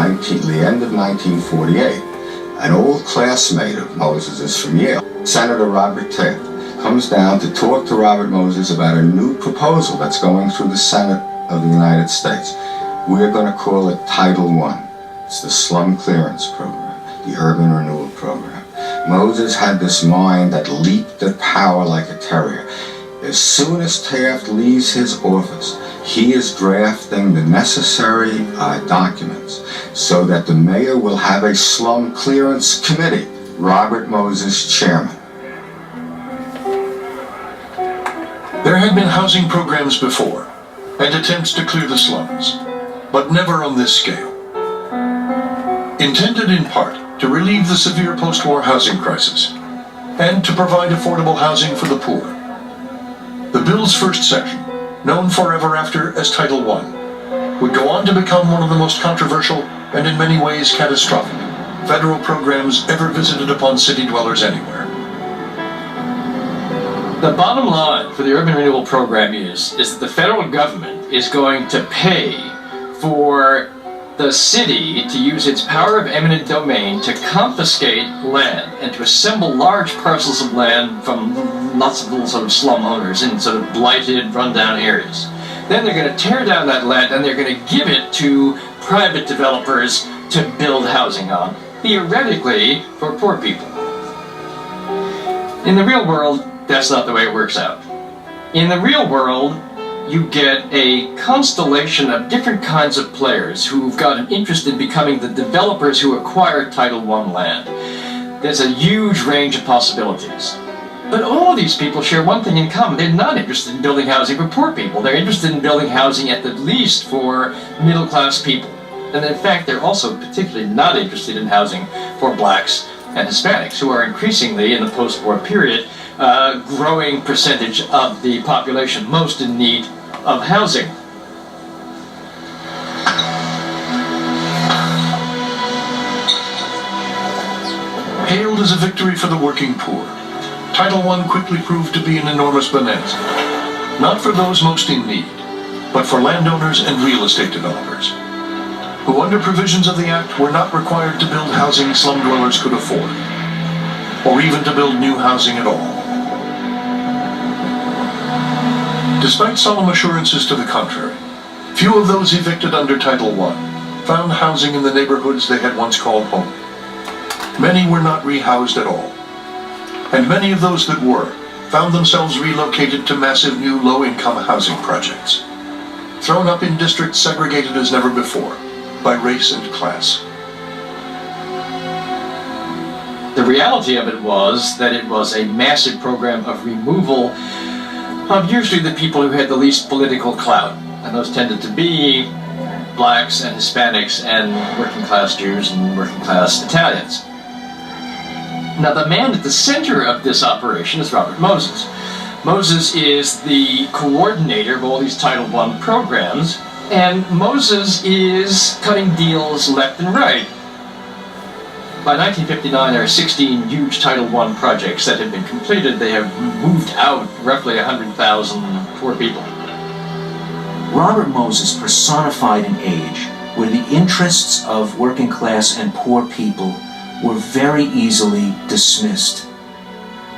the end of 1948, an old classmate of Moses's from Yale, Senator Robert Taft, comes down to talk to Robert Moses about a new proposal that's going through the Senate of the United States. We're going to call it Title I. It's the Slum Clearance Program, the Urban Renewal Program. Moses had this mind that leaped at power like a terrier. As soon as Taft leaves his office, he is drafting the necessary documents so that the mayor will have a slum clearance committee, Robert Moses chairman. There had been housing programs before, and attempts to clear the slums, but never on this scale. Intended in part to relieve the severe post-war housing crisis, and to provide affordable housing for the poor. The bill's first section, known forever after as Title I, would go on to become one of the most controversial and in many ways catastrophic federal programs ever visited upon city dwellers anywhere. The bottom line for the Urban Renewal Program is that the federal government is going to pay for the city to use its power of eminent domain to confiscate land and to assemble large parcels of land from lots of little sort of slum owners in sort of blighted, rundown areas. Then they're going to tear down that land and they're going to give it to private developers to build housing on, theoretically for poor people. In the real world, that's not the way it works out. In the real world, you get a constellation of different kinds of players who've got an interest in becoming the developers who acquire Title I land. There's a huge range of possibilities. But all of these people share one thing in common. They're not interested in building housing for poor people. They're interested in building housing at the least for middle-class people. And in fact, they're also particularly not interested in housing for blacks and Hispanics, who are increasingly, in the post-war period, growing percentage of the population most in need of housing. Hailed as a victory for the working poor, Title I quickly proved to be an enormous bonanza. Not for those most in need, but for landowners and real estate developers, who under provisions of the Act were not required to build housing slum dwellers could afford, or even to build new housing at all. Despite solemn assurances to the contrary, few of those evicted under Title I found housing in the neighborhoods they had once called home. Many were not rehoused at all, and many of those that were found themselves relocated to massive new low-income housing projects, thrown up in districts segregated as never before by race and class. The reality of it was that it was a massive program of removal of usually the people who had the least political clout, and those tended to be blacks and Hispanics and working-class Jews and working-class Italians. Now, the man at the center of this operation is Robert Moses. Moses is the coordinator of all these Title I programs, and Moses is cutting deals left and right. By 1959, there are 16 huge Title I projects that have been completed. They have moved out roughly 100,000 poor people. Robert Moses personified an age where the interests of working class and poor people were very easily dismissed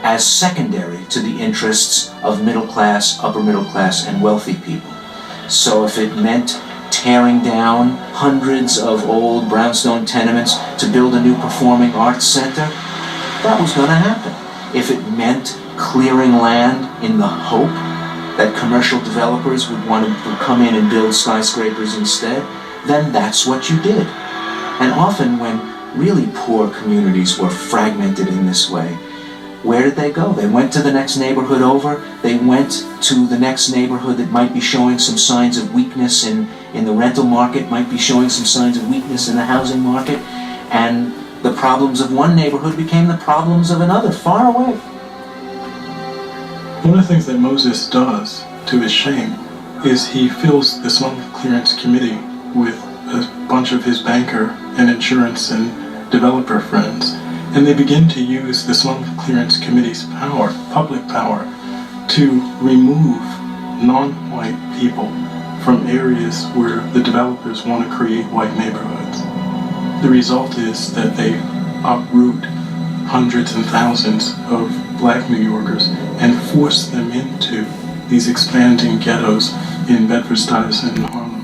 as secondary to the interests of middle class, upper middle class, and wealthy people. So if it meant tearing down hundreds of old brownstone tenements to build a new performing arts center, that was going to happen. If it meant clearing land in the hope that commercial developers would want to come in and build skyscrapers instead, then that's what you did. And often when really poor communities were fragmented in this way, where did they go? They went to the next neighborhood over. They went to the next neighborhood that might be showing some signs of weakness in the rental market, might be showing some signs of weakness in the housing market, and the problems of one neighborhood became the problems of another, far away. One of the things that Moses does, to his shame, is he fills the slum clearance committee with a bunch of his banker and insurance and developer friends, and they begin to use the slum clearance committee's power, public power, to remove non-white people from areas where the developers want to create white neighborhoods. the result is that they uproot hundreds and thousands of black New Yorkers and force them into these expanding ghettos in Bedford-Stuyvesant and Harlem.